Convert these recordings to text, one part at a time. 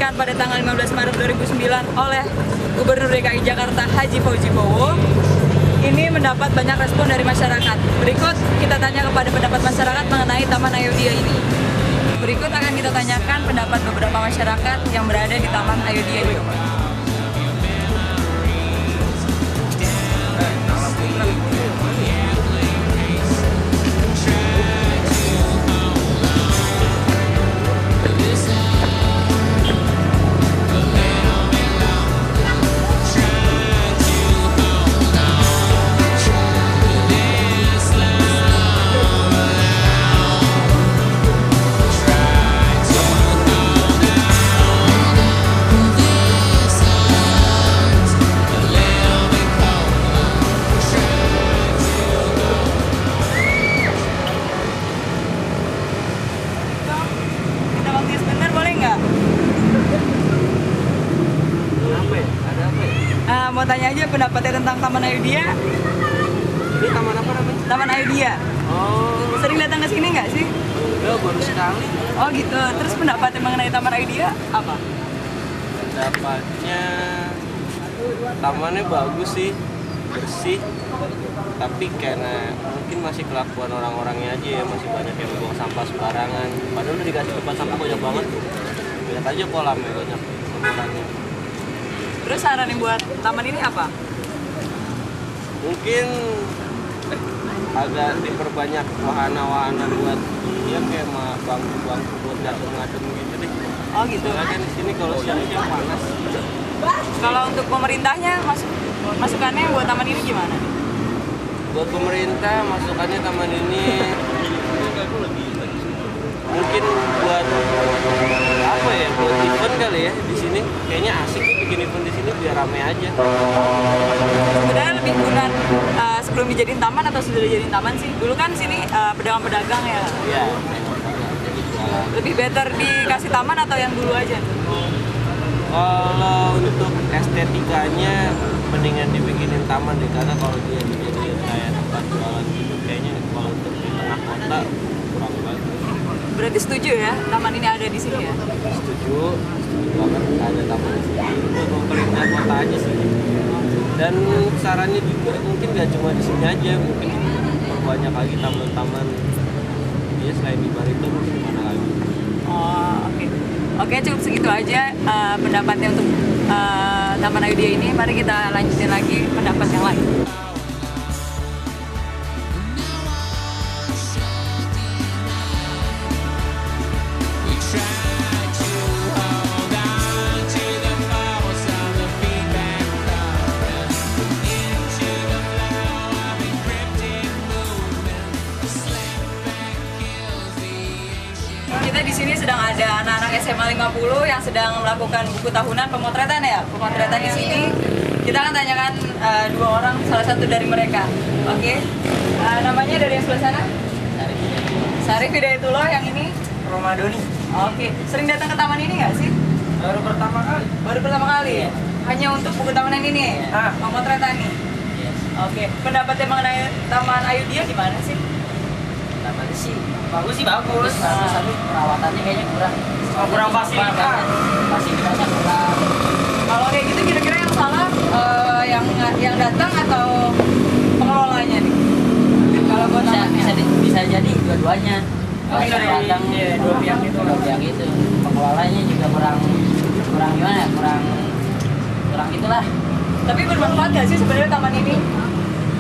diresmikan pada tanggal 15 Maret 2009 oleh Gubernur DKI Jakarta Haji Fauzi Bowo, ini mendapat banyak respon dari masyarakat. Berikut kita tanya kepada pendapat masyarakat mengenai Taman Ayodhya ini. Berikut akan kita tanyakan pendapat beberapa masyarakat yang berada di Taman Ayodhya ini. Mau tanya aja pendapatnya tentang Taman Ayodhya. Ini taman apa namanya? Taman Ayodhya. Oh, Sering datang ke sini nggak sih? enggak, baru sekali. Oh gitu. Terus pendapatnya mengenai Taman Ayodhya apa? Pendapatnya tamannya bagus sih, bersih. Tapi karena mungkin masih kelakuan orang-orangnya aja ya, masih banyak yang buang sampah sembarangan. Padahal udah dikasih tempat sampah banyak banget. Lihat aja kolamnya banyak sampahnya. Terus saran yang buat taman ini apa? Mungkin agak diperbanyak wahana-wahana buat dia kayak mah bangku-bangku buat ngadem gitu deh. Oh gitu. Soalnya kan di sini kalau siang panas. Kalau untuk pemerintahnya masukannya buat taman ini gimana? Buat pemerintah masukannya taman ini mungkin buat apa ya, buat event kali ya di sini. Kayaknya asik nih bikin event di sini biar rame aja. Sebenarnya lebih guna sebelum dijadiin taman atau sudah dijadiin taman sih? Dulu kan sini pedagang-pedagang ya. Iya. Lebih better dikasih taman atau yang dulu aja? Kalau untuk estetikanya mendingan dibikinin taman deh, karena kalau dia dijadiin kayak tempat jualan gitu kayaknya kalau untuk di tengah kota kurang bagus. Berarti setuju ya taman ini ada di sini ya? Setuju banget ada taman di sini. Untuk pemerintah kota aja sih. Dan sarannya juga mungkin gak cuma di sini aja, mungkin perbanyak lagi taman-taman ya selain di Barito mungkin mana lagi. Oh oke. Oke, cukup segitu aja pendapatnya untuk Taman Ayodhya ini. Mari kita lanjutin lagi pendapat yang lain. Kita di sini sedang ada anak-anak SMA 50 yang sedang melakukan buku tahunan pemotretan ya. Pemotretan di sini. Kita akan tanyakan dua orang, salah satu dari mereka. Oke. Namanya dari yang sebelah sana? Sarif Hidayatullah, yang ini? Romadoni. Oke. Sering datang ke taman ini nggak sih? Baru pertama kali. Baru pertama kali? Hanya untuk buku tahunan ini? Pemotretan nih? Oke. Pendapatnya mengenai Taman Ayodhya gimana sih? Taman sih bagus, tapi perawatannya kayaknya kurang fasilitasnya kurang. Kalau kayak gitu kira-kira yang salah yang datang atau pengelolanya nih? Kalau buat bisa jadi dua-duanya. Dari Datang dua pihak itu. Pengelolanya juga kurang gimana ya, kurang itulah. Tapi bermanfaat nggak sih sebenarnya taman ini?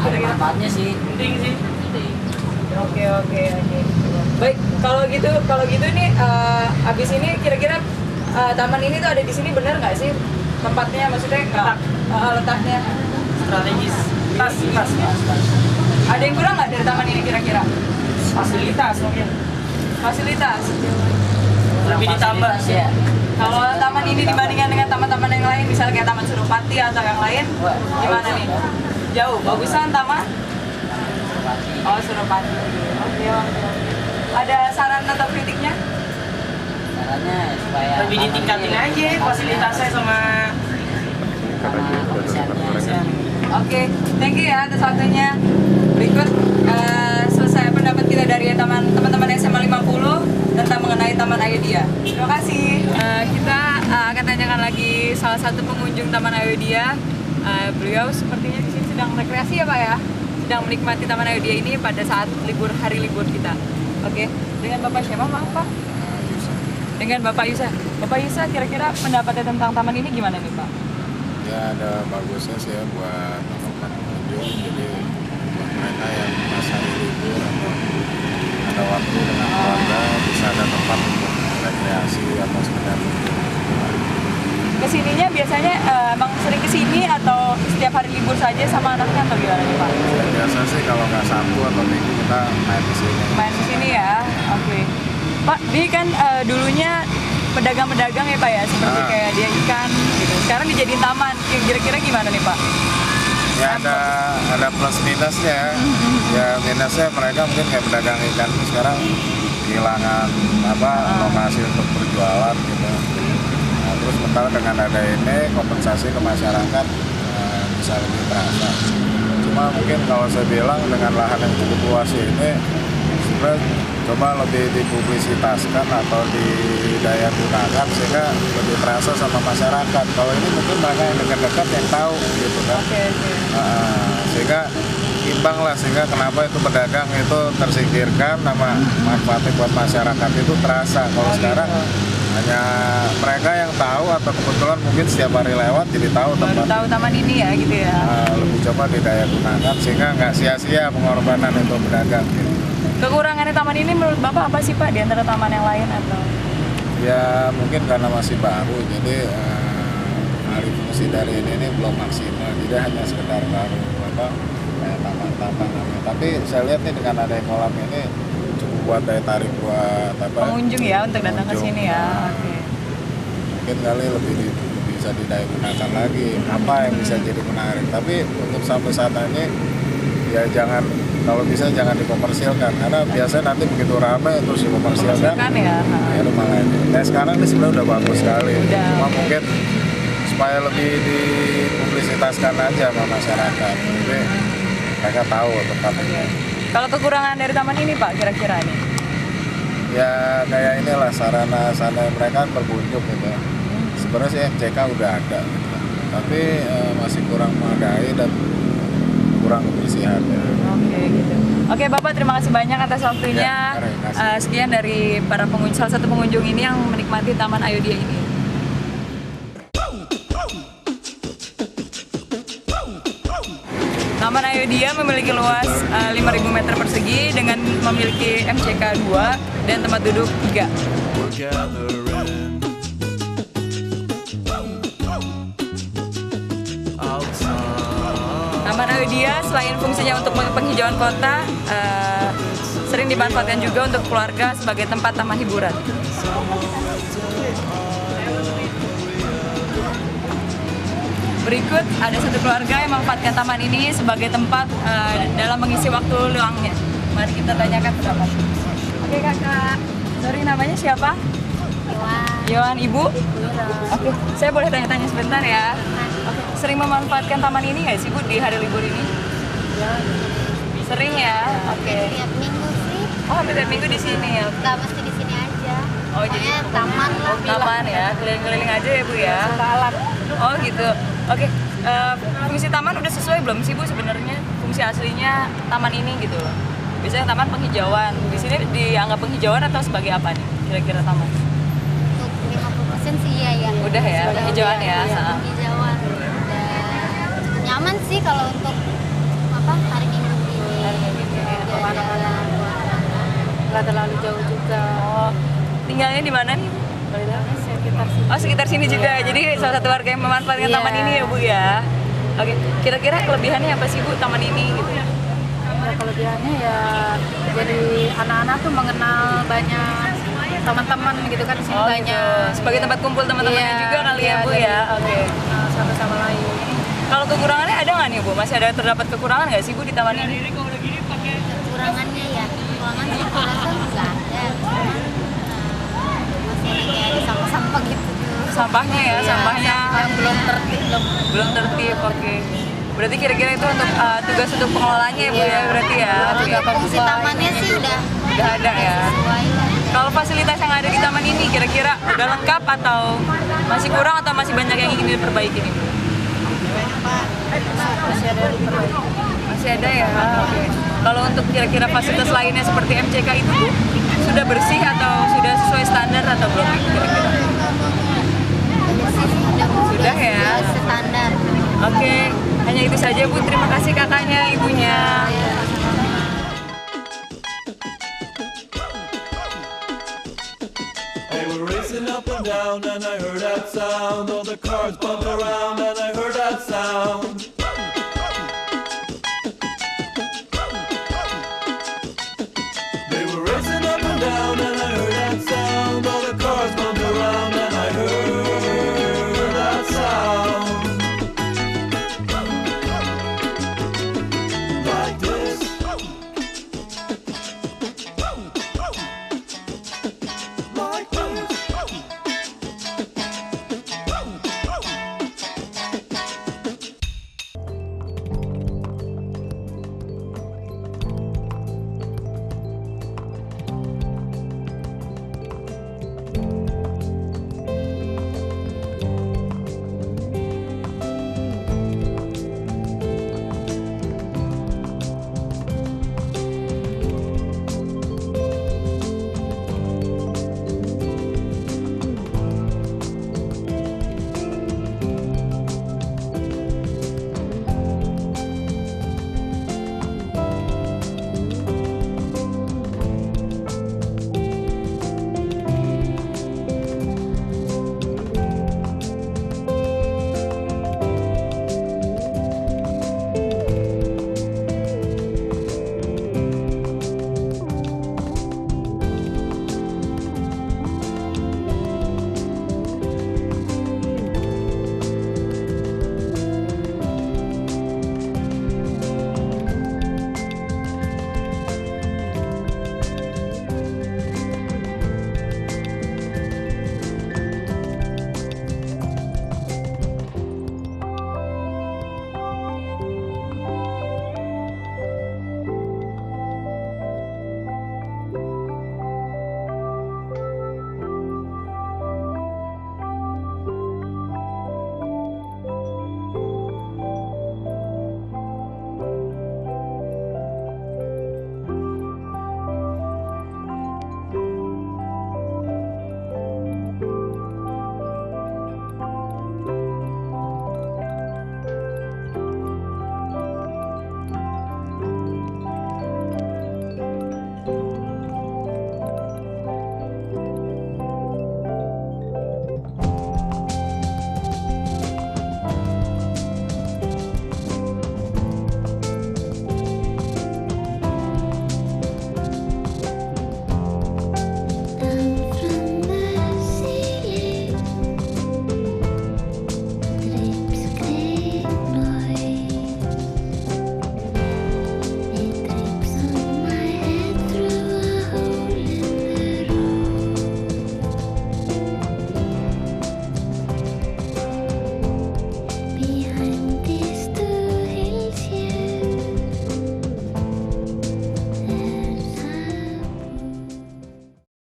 Ada manfaatnya sih. Penting sih. Oke. Baik, kalau gitu nih abis ini kira-kira taman ini tuh ada di sini benar nggak sih tempatnya, maksudnya letaknya Strategis. Tas. ada yang kurang nggak dari taman ini kira-kira? Fasilitas mungkin. Fasilitas. Lebih ditambah. Ya. Kalau taman ini dibandingkan dengan taman-taman yang lain, misalnya kayak Taman Suropati atau yang lain, gimana nih? Jauh, bagusan taman? Oh, Suropati. Oke. Ada saran atau kritiknya? Caranya supaya Lebih ditingkatin aja fasilitasnya sama kebersihannya. Oke, thank you ya atas waktunya. Berikut selesai pendapat kita dari teman-teman SMA 50 tentang mengenai Taman Ayodhya. Terima kasih. Kita akan tanyakan lagi salah satu pengunjung Taman Ayodhya. Beliau sepertinya di sini sedang rekreasi ya Pak ya, sedang menikmati Taman Ayodhya ini pada saat hari libur kita. Oke, dengan Bapak siapa maaf Pak? Dengan Bapak Yusa. Bapak Yusa, kira-kira pendapatnya tentang taman ini gimana nih Pak? Ya ada bagusnya sih ya buat teman-teman pengunjung, jadi buat mereka yang pas hari libur atau ada waktu dengan keluarga bisa ada tempat untuk rekreasi atau sekedar Kesininya biasanya emang sering kesini atau setiap hari libur saja sama anaknya atau gimana nih Pak? ya, biasa sih kalau nggak Sabtu atau Minggu kita main di sini. Main di sini ya, oke. Pak, dia kan dulunya pedagang-pedagang ya Pak ya, seperti kayak dia ikan gitu. Sekarang dijadiin taman, kira-kira gimana nih Pak? Ya ada plus minusnya. Ya minusnya mereka mungkin kayak pedagang ikan sekarang kehilangan lokasi untuk berjualan gitu. Nah, terus sementara dengan ada ini kompensasi ke masyarakat bisa lebih terasa. Cuma mungkin kalau saya bilang dengan lahan yang cukup luas ini sebenarnya coba lebih dipublisitaskan atau didaya gunakan sehingga lebih terasa sama masyarakat. Kalau ini mungkin mereka yang dekat-dekat yang tahu gitu kan. Oke. Sehingga imbang lah, sehingga kenapa itu pedagang itu tersingkirkan, nama manfaatnya buat masyarakat itu terasa. Kalau sekarang hanya mereka yang tahu atau kebetulan mungkin setiap hari lewat jadi tahu Baru tempat. tahu taman ini ya gitu ya. Lebih coba didaya gunakan sehingga nggak sia-sia pengorbanan untuk pedagang gitu. Kekurangannya taman ini menurut Bapak apa sih Pak di antara taman yang lain atau? Ya mungkin karena masih baru, jadi alih fungsi dari ini belum maksimal, jadi hanya sekedar baru kayak taman-taman. Tapi saya lihat nih dengan ada kolam ini cukup buat daya tarik buat Pengunjung ya untuk datang ke pengunjung. sini ya. Oke. Mungkin kali lebih bisa didaya gunakan lagi apa yang bisa jadi menarik. Tapi untuk sampai saat ini ya kalau bisa jangan dikomersilkan, karena biasanya nanti begitu ramai terus dikomersilkan Kan ya. ya itu malah ini. Nah sekarang ini sebenarnya udah bagus sekali, Udah. cuma mungkin supaya lebih dipublisitaskan aja sama masyarakat, jadi mereka tahu tempat ini. Kalau kekurangan dari taman ini Pak kira-kira nih? Ya kayak inilah sarana mereka kan berkunjung gitu. Sebenarnya sih MCK udah ada, gitu. Tapi masih kurang memadai dan kurang kebersihan. Ya. Oke gitu. Oke Bapak, terima kasih banyak atas waktunya. Ya, terima kasih. Sekian dari para pengunjung, salah satu pengunjung ini yang menikmati Taman Ayodhya ini. Taman Ayodhya memiliki luas 5.000 meter persegi dengan memiliki MCK 2 dan tempat duduk 3. Taman Ayodhya selain fungsinya untuk penghijauan kota, sering dimanfaatkan juga untuk keluarga sebagai tempat taman hiburan. Berikut ada satu keluarga yang memanfaatkan taman ini sebagai tempat dalam mengisi waktu luangnya. Mari kita tanyakan pendapat. Oke kakak, sorry namanya siapa? Yohan, ibu? Oke, saya boleh tanya-tanya sebentar ya? Oke, sering memanfaatkan taman ini nggak sih Bu di hari libur ini? Ya, Sering ya? Oke. tiap minggu sih, Oh, hampir tiap minggu di sini ya? nggak mesti di sini aja. Oh, jadi Pokoknya taman lah. taman ya, keliling-keliling aja ya Bu ya? Oh gitu. Oke, fungsi taman udah sesuai belum sih Bu sebenarnya? Fungsi aslinya taman ini gitu loh. Biasanya taman penghijauan. Di sini dianggap penghijauan atau sebagai apa nih kira-kira taman? Untuk 50% sih iya ya. Udah ya, penghijauan ya. Iya, penghijauan. Dan nyaman sih kalau untuk hari Minggu ini. Kemana-mana. Nggak terlalu jauh juga. Oh, tinggalnya di mana nih? Sekitar sini. Oh, sekitar sini juga. Jadi salah satu warga yang memanfaatkan Iya. taman ini ya Bu ya. Oke, kira-kira kelebihannya apa sih Bu taman ini gitu? Ya kelebihannya ya jadi anak-anak tuh mengenal banyak teman-teman gitu kan di sini Oh, banyak gitu. Sebagai tempat kumpul teman-temannya Iya, juga kali ya iya, Bu jadi ya. Oke. kenal satu sama lain. Kalau kekurangannya ada nggak nih Bu? Masih ada terdapat kekurangan nggak sih Bu di taman ini? Kekurangannya ya, kekurangan sih aku rasa nggak ada. Cuman masih ada kayak ada sampah-sampah gitu. Sampahnya ya, Iya, sampahnya yang belum tertib belum tertib. Oke. Berarti kira-kira itu untuk tugas untuk pengelolanya ya Bu ya berarti ya. Kalau Oke. untuk fungsi tamannya sih udah Udah ada ya. sesuai lah. Kalau fasilitas yang ada di taman ini kira-kira udah lengkap atau masih kurang atau masih banyak yang ingin diperbaiki nih? Masih ada yang diperbaiki. Masih ada ya. Oke. Kalau untuk kira-kira fasilitas lainnya seperti MCK itu Bu, sudah bersih atau sudah sesuai standar atau belum kira-kira? Sudah ya. Standar. Oke, hanya itu saja Bu. Terima kasih kakaknya, ibunya. They were racing up and down and I heard that sound. All the cars bumped around and I heard that sound.